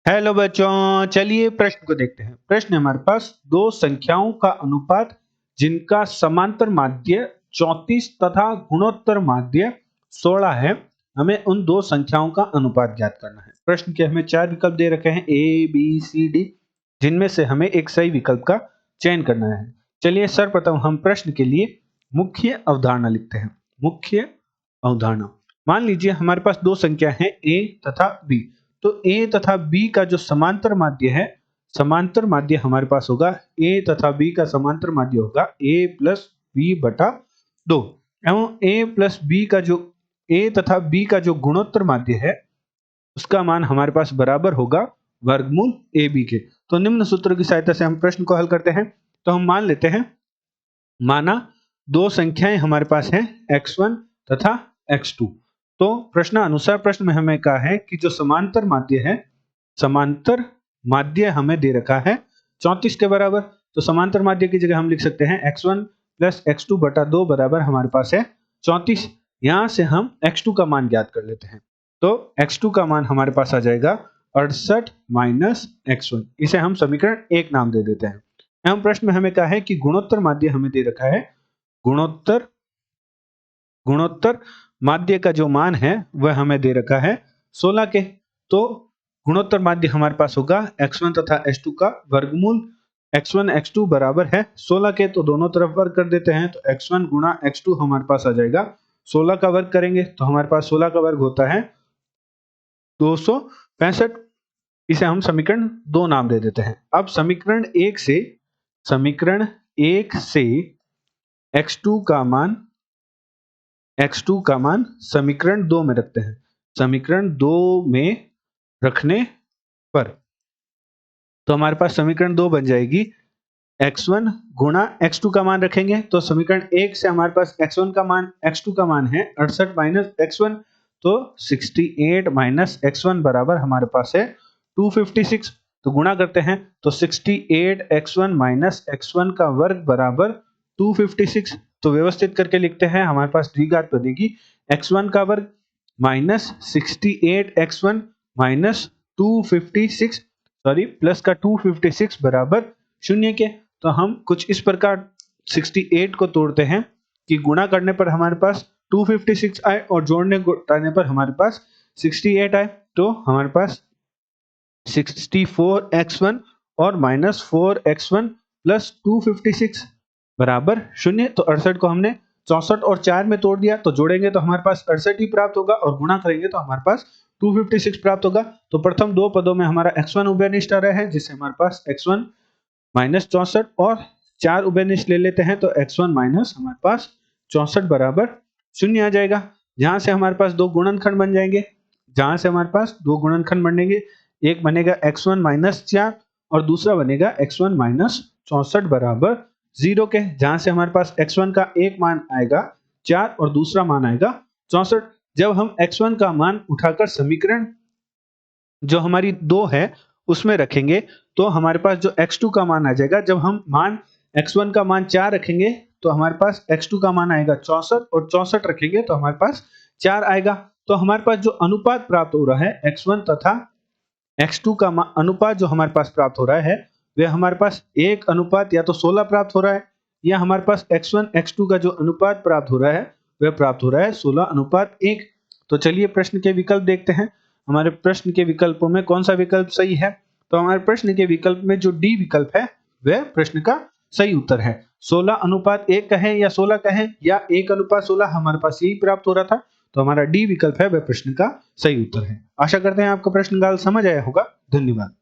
Hello बच्चों, चलिए प्रश्न को देखते हैं। प्रश्न है हमारे पास, दो संख्याओं का अनुपात जिनका समांतर माध्य 34 तथा गुणोत्तर माध्य 16 है। हमें उन दो संख्याओं का अनुपात ज्ञात करना है। प्रश्न के हमें चार विकल्प दे रखे हैं, ए बी सी डी, जिनमें से हमें एक सही विकल्प का चयन करना है। चलिए सर्वप्रथम हम प्रश्न के लिए मुख्य अवधारणा लिखते हैं। मुख्य अवधारणा, मान लीजिए हमारे पास दो संख्या है a तथा b। तो a तथा b का जो समांतर माध्य है, समांतर माध्य हमारे पास होगा a तथा b का समांतर माध्य होगा a प्लस बी बटा 2 एवं a प्लस बी का जो a तथा b का जो गुणोत्तर माध्य है उसका मान हमारे पास बराबर होगा वर्गमूल ए बी के। तो निम्न सूत्र की सहायता से हम प्रश्न को हल करते हैं। तो हम मान लेते हैं, माना दो संख्याएं हमारे पास हैं x1 तथा x2। तो प्रश्न अनुसार प्रश्न में हमें कहा है कि जो समांतर माध्य है, समांतर माध्य हमें दे रखा है 34 के बराबर। तो समांतर माध्य की जगह हम लिख सकते हैं x1 प्लस x2 बटा 2 बराबर हमारे पास है 34। यहां से हम x2 का मान ज्ञात कर लेते हैं। तो x2 का मान हमारे पास आ जाएगा 68 माइनस x1। इसे हम समीकरण 1 नाम दे देते हैं। एवं प्रश्न में हमें कहा है कि गुणोत्तर माध्य हमें दे रखा है, गुणोत्तर माध्य का जो मान है वह हमें दे रखा है 16 के। तो गुणोत्तर माध्य हमारे पास होगा x1 तथा x2 का वर्गमूल। x1 x2 बराबर है 16 के, तो दोनों तरफ वर्ग कर देते हैं। तो x1 गुणा x2 हमारे पास आ जाएगा, 16 का वर्ग करेंगे तो हमारे पास 16 का वर्ग होता है 265। इसे हम समीकरण 2 नाम दे देते हैं। अब समीकरण 1 से x2 का मान समीकरण 2 में रखते हैं। समीकरण 2 में रखने पर तो हमारे पास समीकरण 2 बन जाएगी, x1 गुणा x2 का मान रखेंगे तो समीकरण 1 से हमारे पास x1 का मान x2 का मान है 68 माइनस x1, तो 68 माइनस x1 बराबर हमारे पास है 256। तो गुणा करते हैं तो 68 x1 माइनस x1 का वर्ग बराबर 256। तो व्यवस्थित करके लिखते हैं, हमारे पास द्विघात बनेगी x1 का वर्ग minus 68 x1 minus 256, sorry plus का 256 बराबर 0 के। तो हम कुछ इस प्रकार 68 को तोड़ते हैं कि गुणा करने पर हमारे पास 256 आए और जोड़ने घटाने पर हमारे पास 68 आए। तो हमारे पास 64x1 और माइनस 4x1 प्लस 256 बराबर 0। तो 68 को हमने 64 और 4 में तोड़ दिया, तो जोड़ेंगे तो हमारे पास 68 ही प्राप्त होगा और गुणा करेंगे तो हमारे पास 256 प्राप्त होगा। तो प्रथम दो पदों में हमारा x1 उभयनिष्ठ आ रहा है, जिससे हमारे पास x1 माइनस 64 और 4 उभयनिष्ठ ले लेते हैं तो x1 माइनस हमारे पास 64 बराबर 0 आ जाएगा। जहां से हमारे पास दो गुणनखंड बन जाएंगे, एक बनेगा x1 माइनस 4 और दूसरा बनेगा x1 माइनस 64 बराबर 0 के। जहां से हमारे पास x1 का एक मान आएगा 4 और दूसरा मान आएगा 64। जब हम x1 का मान उठाकर समीकरण जो हमारी 2 है उसमें रखेंगे तो हमारे पास जो x2 का मान आ जाएगा। जब हम मान x1 का मान 4 रखेंगे तो हमारे पास x2 का मान आएगा 64 और 64 रखेंगे तो हमारे पास 4 आएगा। तो हमारे पास जो अनुपात प्राप्त हो रहा है x1 तथा x2 का अनुपात जो हमारे पास प्राप्त हो रहा है वह हमारे पास 1 अनुपात या तो 16 प्राप्त हो रहा है, या हमारे पास x1 x2 का जो अनुपात प्राप्त हो रहा है वह प्राप्त हो रहा है 16 अनुपात 1। तो चलिए प्रश्न के विकल्प देखते हैं। हमारे प्रश्न के विकल्पों में कौन सा विकल्प सही है। तो हमारे प्रश्न के विकल्प में जो डी विकल्प है वह प्रश्न का सही उत्तर है। 16 अनुपात 1 कहें या 16 कहें या 1 अनुपात 16, हमारे पास यही प्राप्त हो रहा था। तो हमारा डी विकल्प है वह प्रश्न का सही उत्तर है। आशा करते हैं आपको प्रश्न का समझ आया होगा। धन्यवाद।